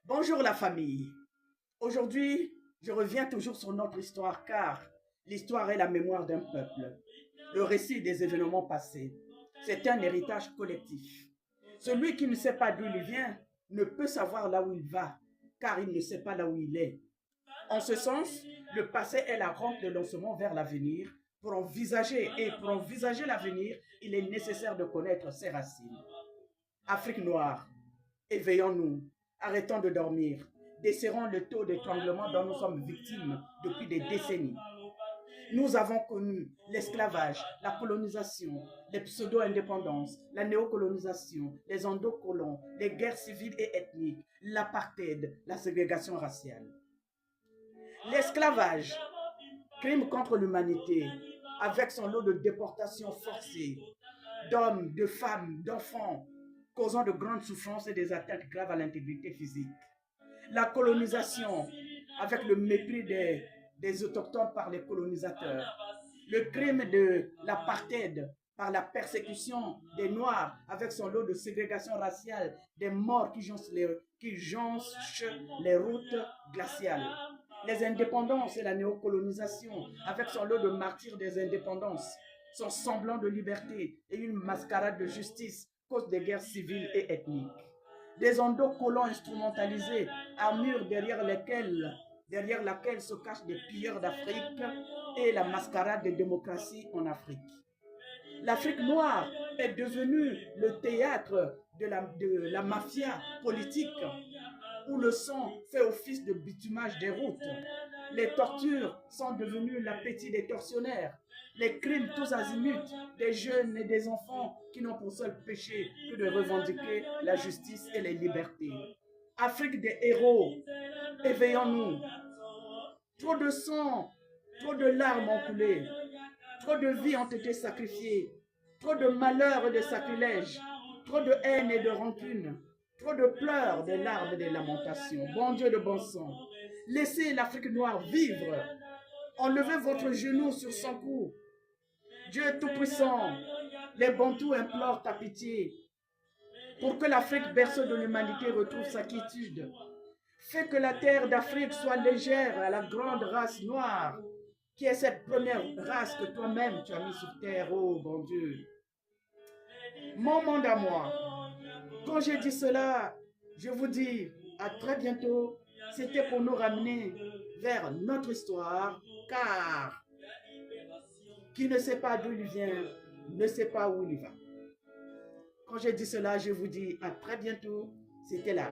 Bonjour la famille. Aujourd'hui, je reviens toujours sur notre histoire car l'histoire est la mémoire d'un peuple, le récit des événements passés. C'est un héritage collectif. Celui qui ne sait pas d'où il vient ne peut savoir là où il va car il ne sait pas là où il est. En ce sens, le passé est la rampe de lancement vers l'avenir. Pour envisager l'avenir, il est nécessaire de connaître ses racines. Afrique noire, éveillons-nous, arrêtons de dormir, desserrons le taux d'étranglement dont nous sommes victimes depuis des décennies. Nous avons connu l'esclavage, la colonisation, les pseudo-indépendances, la néocolonisation, les endocolons, les guerres civiles et ethniques, l'apartheid, la ségrégation raciale. L'esclavage, crime contre l'humanité, avec son lot de déportations forcées d'hommes, de femmes, d'enfants, causant de grandes souffrances et des atteintes graves à l'intégrité physique. La colonisation, avec le mépris des autochtones par les colonisateurs. Le crime de l'apartheid, par la persécution des Noirs, avec son lot de ségrégation raciale, des morts qui jonchent les routes glaciales. Les indépendances et la néocolonisation, avec son lot de martyrs des indépendances, son semblant de liberté et une mascarade de justice, cause des guerres civiles et ethniques. Des endocolons instrumentalisés, armures derrière laquelle se cachent des pilleurs d'Afrique et la mascarade des démocraties en Afrique. L'Afrique noire est devenue le théâtre de la mafia politique où le sang fait office de bitumage des routes. Les tortures sont devenues l'appétit des tortionnaires. Les crimes tous azimuts des jeunes et des enfants qui n'ont pour seul péché que de revendiquer la justice et les libertés. Afrique des héros, éveillons-nous. Trop de sang, trop de larmes ont coulé, trop de vies ont été sacrifiées, trop de malheurs et de sacrilèges, trop de haine et de rancune, trop de pleurs, des larmes et des lamentations. Bon Dieu de bon sang, laissez l'Afrique noire vivre. Enlevez votre genou sur son cou. Dieu Tout-Puissant, les Bantous implorent ta pitié pour que l'Afrique, berceau de l'humanité, retrouve sa quiétude. Fais que la terre d'Afrique soit légère à la grande race noire, qui est cette première race que toi-même tu as mis sur terre, oh bon Dieu. Mon monde à moi, quand j'ai dit cela, je vous dis à très bientôt. C'était pour nous ramener vers notre histoire, car qui ne sait pas d'où il vient, ne sait pas où il va. Quand j'ai dit cela, je vous dis à très bientôt. C'était là.